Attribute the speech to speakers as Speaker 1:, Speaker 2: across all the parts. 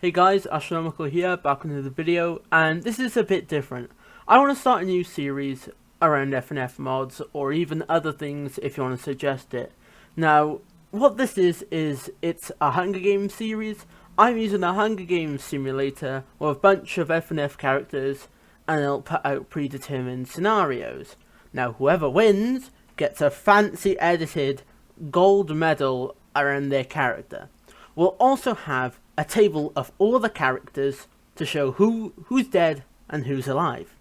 Speaker 1: Hey guys, Astronomical here, back into the video, and this is a bit different. I want to start a new series around FNF mods, or even other things if you want to suggest it. Now, what this is it's a Hunger Games series. I'm using a Hunger Games simulator with a bunch of FNF characters, and it'll put out predetermined scenarios. Now, whoever wins gets a fancy edited gold medal around their character. We'll also have a table of all the characters to show who's dead and who's alive.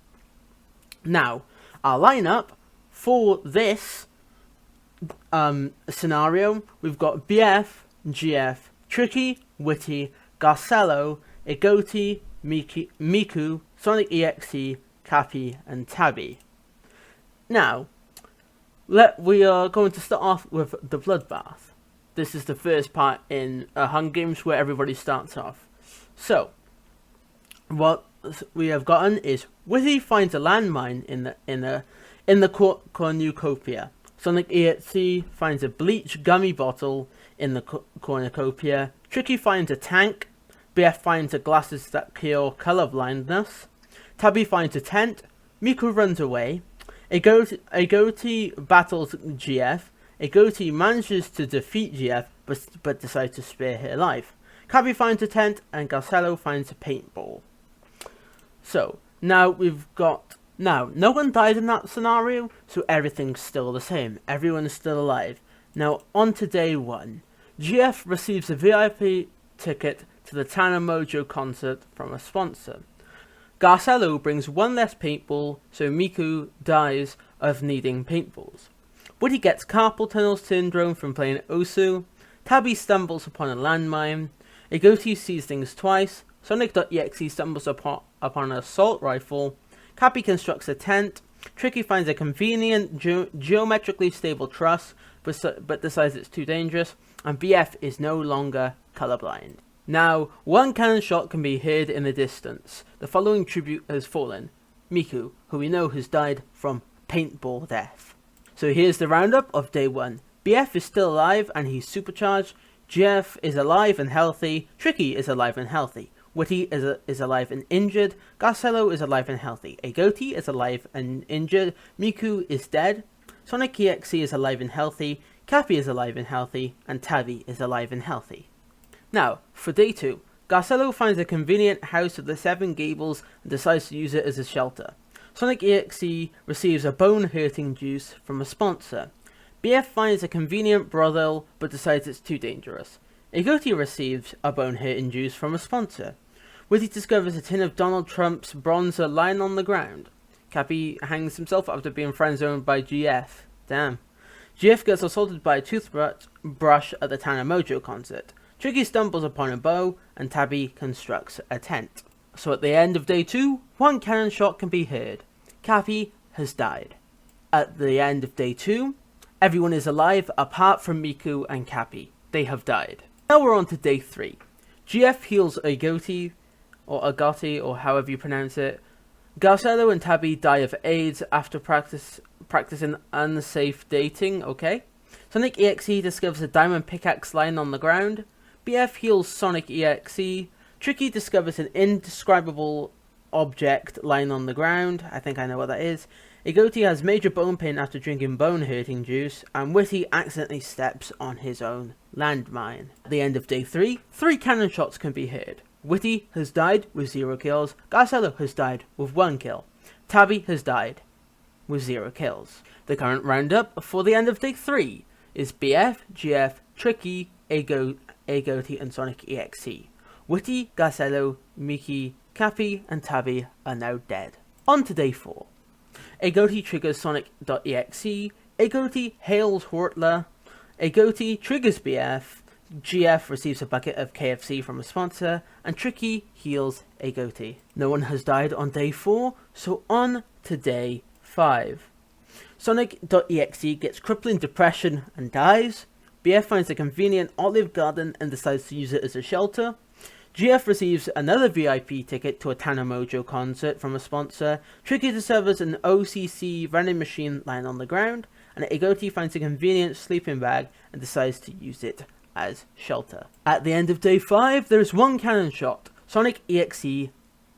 Speaker 1: Now, our lineup for this scenario, we've got BF, GF, Tricky, Witty, Garcello, Igoti, Miku, Sonic EXE, Cappy, and Tabby. Now, we are going to start off with the Bloodbath. This is the first part in Hunger Games where everybody starts off. So, what we have gotten is Witty finds a landmine in the cornucopia. Sonic EXE finds a bleach gummy bottle in the cornucopia. Tricky finds a tank. BF finds the glasses that cure color blindness. Tabby finds a tent. Miku runs away. Igoti battles GF. Igoti manages to defeat GF, but decides to spare her life. Cappy finds a tent, and Garcello finds a paintball. So, now no one died in that scenario, so everything's still the same. Everyone is still alive. Now, on to day 1. GF receives a VIP ticket to the Tana Mojo concert from a sponsor. Garcello brings one less paintball, so Miku dies of needing paintballs. Witty gets carpal tunnel syndrome from playing Osu. Tabby stumbles upon a landmine. Igoti sees things twice. Sonic.exe stumbles upon an assault rifle. Cappy constructs a tent. Tricky finds a convenient geometrically stable truss, but decides it's too dangerous. And BF is no longer colorblind. Now, one cannon shot can be heard in the distance. The following tribute has fallen. Miku, who we know has died from paintball death. So here's the roundup of day 1. BF is still alive and he's supercharged. GF is alive and healthy. Tricky is alive and healthy. Witty is alive and injured. Garcello is alive and healthy. Igoti is alive and injured. Miku is dead. Sonic EXE is alive and healthy. Cappy is alive and healthy. And Tabby is alive and healthy. Now, for day 2, Garcello finds a convenient house with the 7 gables and decides to use it as a shelter. Sonic EXE receives a bone-hurting juice from a sponsor. BF finds a convenient brothel, but decides it's too dangerous. Igoti receives a bone-hurting juice from a sponsor. Witty discovers a tin of Donald Trump's bronzer lying on the ground. Cappy hangs himself after being friend-zoned by GF. Damn. GF gets assaulted by a toothbrush at the Tana Mojo concert. Tricky stumbles upon a bow, and Tabby constructs a tent. So at the end of day 2, one cannon shot can be heard. Cappy has died. At the end of day 2, everyone is alive apart from Miku and Cappy. They have died. Now we're on to day 3. GF heals Igoti, or however you pronounce it. Garcello and Tabby die of AIDS after practicing unsafe dating, okay? Sonic EXE discovers a diamond pickaxe lying on the ground. BF heals Sonic EXE. Tricky discovers an indescribable object lying on the ground. I think I know what that is. Igoti has major bone pain after drinking bone-hurting juice, and Witty accidentally steps on his own landmine. At the end of day 3, 3 cannon shots can be heard. Witty has died with 0 kills. Garcello has died with 1 kill. Tabby has died with 0 kills. The current roundup for the end of day 3 is BF, GF, Tricky, Igoti, and Sonic EXE. Witty, Garcello, Miki, Cappy, and Tabby are now dead. On to day 4. Igoti triggers Sonic.exe. Igoti hails Hortler. Igoti triggers BF. GF receives a bucket of KFC from a sponsor. And Tricky heals Igoti. No one has died on day 4, so on to day 5. Sonic.exe gets crippling depression and dies. BF finds a convenient olive garden and decides to use it as a shelter. GF receives another VIP ticket to a Tana Mojo concert from a sponsor. Tricky discovers an OCC vending machine lying on the ground, and Igoti finds a convenient sleeping bag and decides to use it as shelter. At the end of day 5, there is one cannon shot. Sonic EXE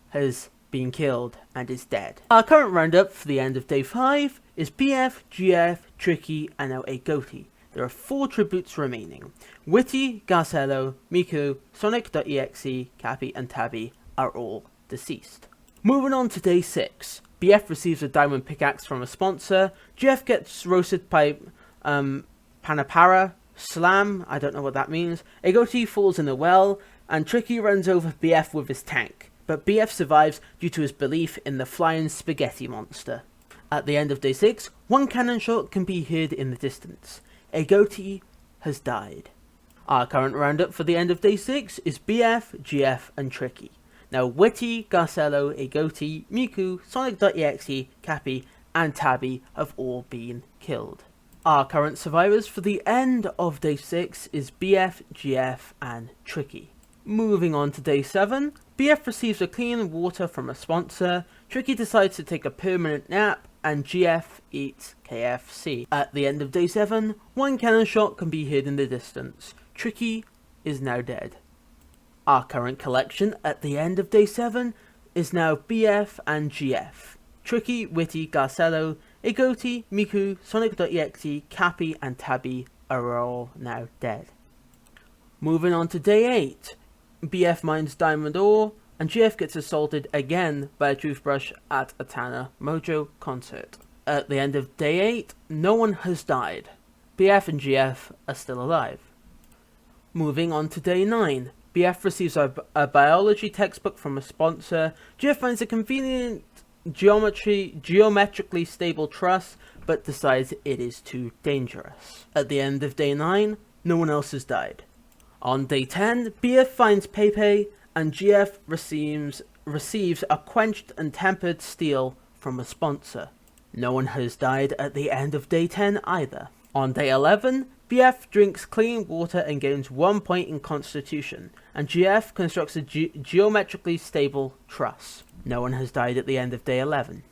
Speaker 1: has been killed and is dead. Our current roundup for the end of day 5 is BF, GF, Tricky, and now a Goatee. There are 4 tributes remaining. Witty, Garcello, Miku, Sonic.exe, Cappy, and Tabby are all deceased. Moving on to day 6. BF receives a diamond pickaxe from a sponsor. GF gets roasted by Panapara. Slam, I don't know what that means. A Goatee falls in a well, and Tricky runs over BF with his tank. But BF survives due to his belief in the flying spaghetti monster. At the end of day 6, one cannon shot can be heard in the distance. A Goatee has died. Our current roundup for the end of day 6 is BF, GF, and Tricky. Now Witty, Garcello, a Goatee, Miku, Sonic.exe, Cappy, and Tabby have all been killed. Our current survivors for the end of day 6 is BF, GF, and Tricky. Moving on to day 7, BF receives a clean water from a sponsor, Tricky decides to take a permanent nap, and GF eats KFC. At the end of day 7, one cannon shot can be heard in the distance. Tricky is now dead. Our current collection at the end of day 7 is now BF and GF. Tricky, Witty, Garcello, a Goatee, Miku, Sonic.exe, Cappy, and Tabby are all now dead. Moving on to day 8. BF mines diamond ore, and GF gets assaulted again by a toothbrush at a Tana Mojo concert. At the end of day 8, no one has died. BF and GF are still alive. Moving on to day 9, BF receives a biology textbook from a sponsor. GF finds a convenient geometrically stable truss, but decides it is too dangerous. At the end of day 9, no one else has died. On day 10, BF finds Pepe, and GF receives a quenched and tempered steel from a sponsor. No one has died at the end of day 10 either. On day 11, BF drinks clean water and gains 1 point in Constitution, and GF constructs a geometrically stable truss. No one has died at the end of day 11.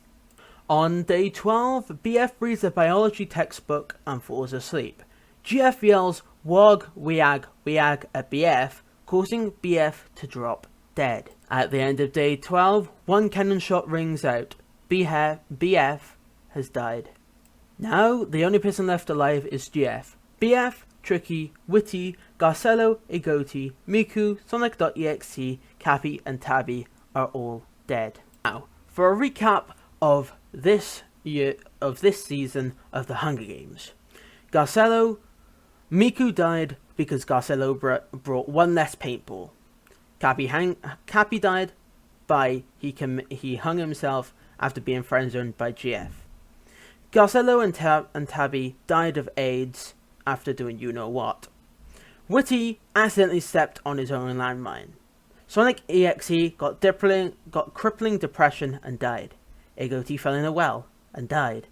Speaker 1: On day 12, BF reads a biology textbook and falls asleep. GF yells "Wog, weag, weag" at BF, causing BF to drop dead. At the end of day 12, one cannon shot rings out. BF has died. Now, the only person left alive is GF. BF, Tricky, Witty, Garcello, a Goatee, Miku, Sonic.exe, Cappy, and Tabby are all dead. Now, for a recap of this season of the Hunger Games. Miku died because Garcello brought one less paintball. Cappy died by he hung himself after being friend-zoned by GF. Garcello and Tabby died of AIDS after doing you-know-what. Witty accidentally stepped on his own landmine. Sonic EXE got crippling depression and died. A Goatee fell in a well and died.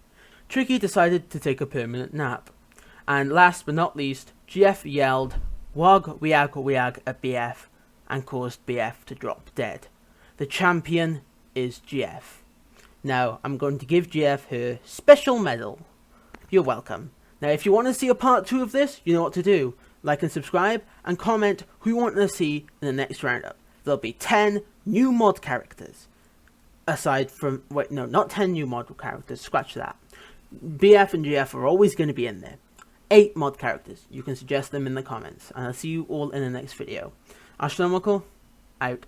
Speaker 1: Tricky decided to take a permanent nap. And last but not least, GF yelled "Wog, weag, weag" at BF and caused BF to drop dead. The champion is GF. Now, I'm going to give GF her special medal. You're welcome. Now, if you want to see a part 2 of this, you know what to do. Like and subscribe, and comment who you want to see in the next roundup. There'll be 10 new mod characters. Aside from, wait, no, not 10 new mod characters, scratch that. BF and GF are always going to be in there. 8 mod characters. You can suggest them in the comments. And I'll see you all in the next video. Astronomical, out.